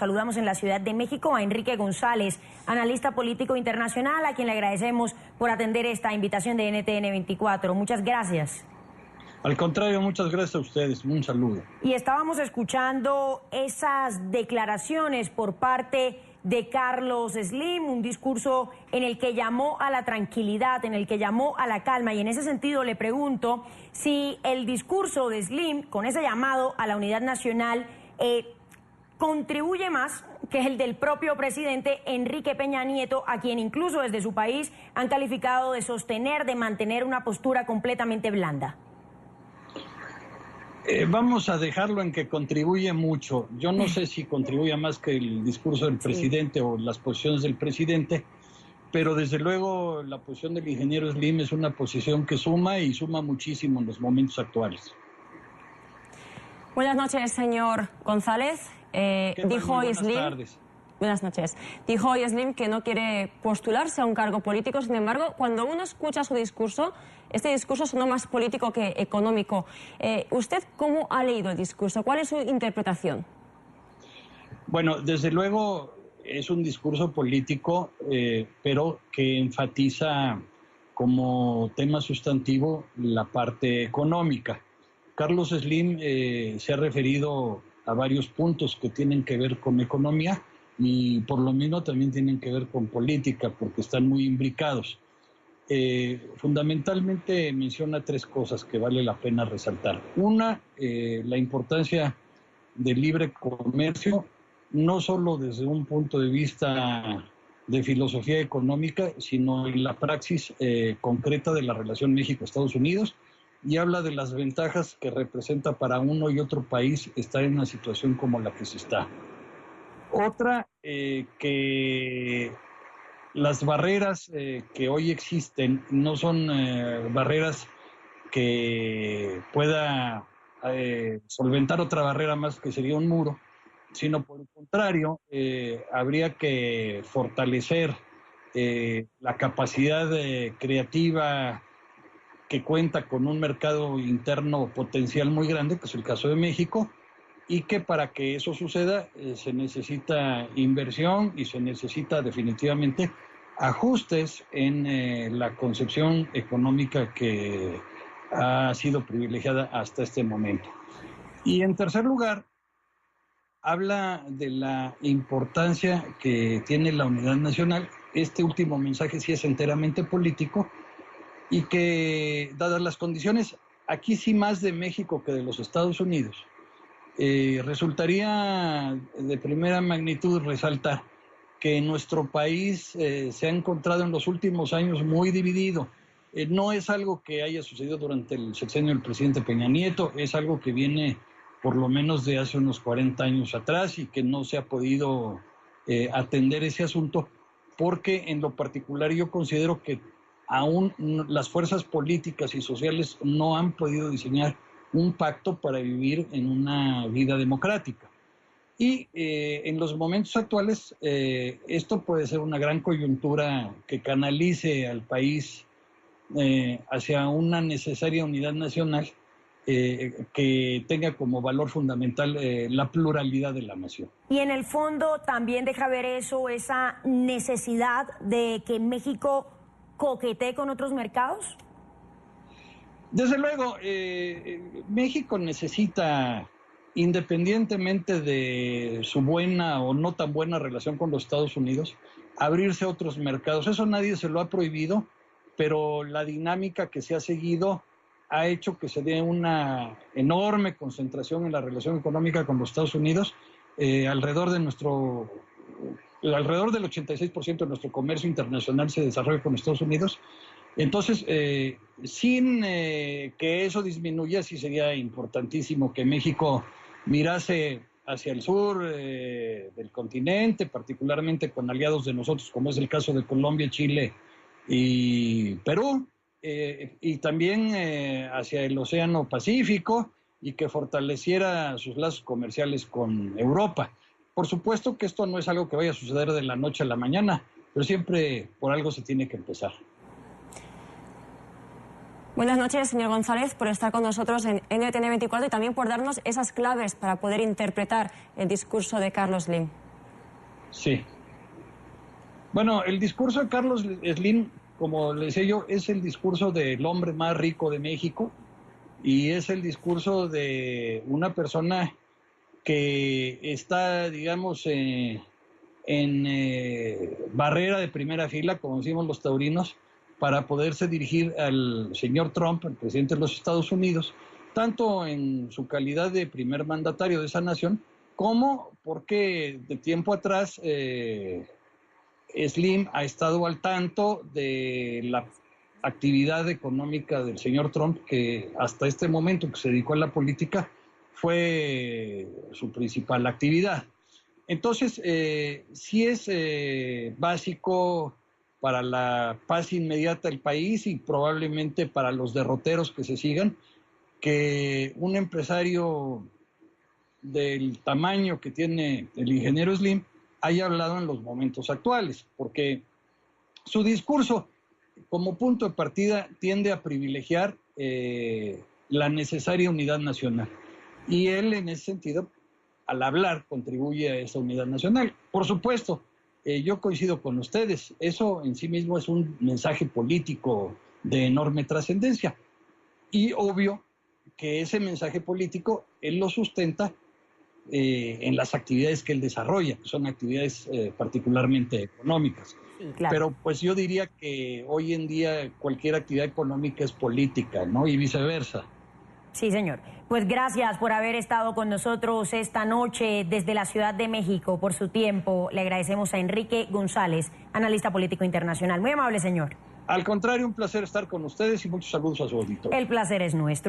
saludamos en la Ciudad de México a Enrique González, analista político internacional, a quien le agradecemos por atender esta invitación de NTN 24. Muchas gracias. Al contrario, muchas gracias a ustedes. Un saludo. Y estábamos escuchando esas declaraciones por parte de Carlos Slim, un discurso en el que llamó a la tranquilidad, en el que llamó a la calma, y en ese sentido le pregunto si el discurso de Slim, con ese llamado a la unidad nacional, contribuye más que el del propio presidente Enrique Peña Nieto, a quien incluso desde su país han calificado de sostener, de mantener una postura completamente blanda. Vamos a dejarlo en que contribuye mucho. Yo no sé si contribuye más que el discurso del presidente o las posiciones del presidente, pero desde luego la posición del ingeniero Slim es una posición que suma y suma muchísimo en los momentos Buenas noches, señor González. Dijo hoy Slim... Buenas noches. Dijo hoy Slim que no quiere postularse a un cargo político. Sin embargo, cuando uno escucha su discurso, este discurso sonó más político que económico. ¿Usted cómo ha leído el discurso? ¿Cuál es su interpretación? Bueno, desde luego es un discurso político, pero que enfatiza como tema sustantivo la parte económica. Carlos Slim se ha referido a varios puntos que tienen que ver con economía, y por lo mismo también tienen que ver con política, porque están muy imbricados. Fundamentalmente menciona tres cosas que vale la pena resaltar. Una, la importancia del libre comercio, no solo desde un punto de vista de filosofía económica, sino en la praxis concreta de la relación México-Estados Unidos, y habla de las ventajas que representa para uno y otro país estar en una situación como la que se está. Otra, que las barreras que hoy existen no son barreras que pueda solventar otra barrera más, que sería un muro, sino por el contrario, habría que fortalecer la capacidad creativa que cuenta con un mercado interno potencial muy grande, que es el caso de México, y que para que eso suceda se necesita inversión y se necesita definitivamente ajustes en la concepción económica que ha sido privilegiada hasta este momento. Y en tercer lugar, habla de la importancia que tiene la unidad nacional. Este último mensaje sí es enteramente político, y que, dadas las condiciones, aquí sí más de México que de los Estados Unidos, resultaría de primera magnitud resaltar que nuestro país se ha encontrado en los últimos años muy dividido. No es algo que haya sucedido durante el sexenio del presidente Peña Nieto, es algo que viene por lo menos de hace unos 40 años atrás, y que no se ha podido atender ese asunto, porque en lo particular yo considero que aún las fuerzas políticas y sociales no han podido diseñar un pacto para vivir en una vida democrática. Y en los momentos actuales, esto puede ser una gran coyuntura que canalice al país hacia una necesaria unidad nacional que tenga como valor fundamental la pluralidad de la nación. Y en el fondo también deja ver eso, esa necesidad de que México coquetee con otros mercados. Desde luego, México necesita, independientemente de su buena o no tan buena relación con los Estados Unidos, abrirse a otros mercados. Eso nadie se lo ha prohibido, pero la dinámica que se ha seguido ha hecho que se dé una enorme concentración en la relación económica con los Estados Unidos. Alrededor del 86% de nuestro comercio internacional se desarrolla con Estados Unidos. Entonces, sin que eso disminuya, sí sería importantísimo que México mirase hacia el sur del continente, particularmente con aliados de nosotros, como es el caso de Colombia, Chile y Perú, y también hacia el Océano Pacífico, y que fortaleciera sus lazos comerciales con Europa. Por supuesto que esto no es algo que vaya a suceder de la noche a la mañana, pero siempre por algo se tiene que empezar. Buenas noches, señor González, por estar con nosotros en NTN 24 y también por darnos esas claves para poder interpretar el discurso de Carlos Slim. Sí. Bueno, el discurso de Carlos Slim, como le decía yo, es el discurso del hombre más rico de México y es el discurso de una persona que está, digamos, en barrera de primera fila, como decimos los taurinos, para poderse dirigir al señor Trump, el presidente de los Estados Unidos, tanto en su calidad de primer mandatario de esa nación, como porque de tiempo atrás Slim ha estado al tanto de la actividad económica del señor Trump, que hasta este momento que se dedicó a la política fue su principal actividad. Entonces, sí es básico para la paz inmediata del país y probablemente para los derroteros que se sigan, que un empresario del tamaño que tiene el ingeniero Slim haya hablado en los momentos actuales, porque su discurso como punto de partida tiende a privilegiar la necesaria unidad nacional. Y él en ese sentido, al hablar, contribuye a esa unidad nacional. Por supuesto, yo coincido con ustedes, eso en sí mismo es un mensaje político de enorme trascendencia. Y obvio que ese mensaje político él lo sustenta en las actividades que él desarrolla, que son actividades particularmente económicas. Sí, claro. Pero pues yo diría que hoy en día cualquier actividad económica es política, ¿no? Y viceversa. Sí, señor. Pues gracias por haber estado con nosotros esta noche desde la Ciudad de México, por su tiempo. Le agradecemos a Enrique González, analista político internacional. Muy amable, señor. Al contrario, un placer estar con ustedes y muchos saludos a su auditorio. El placer es nuestro.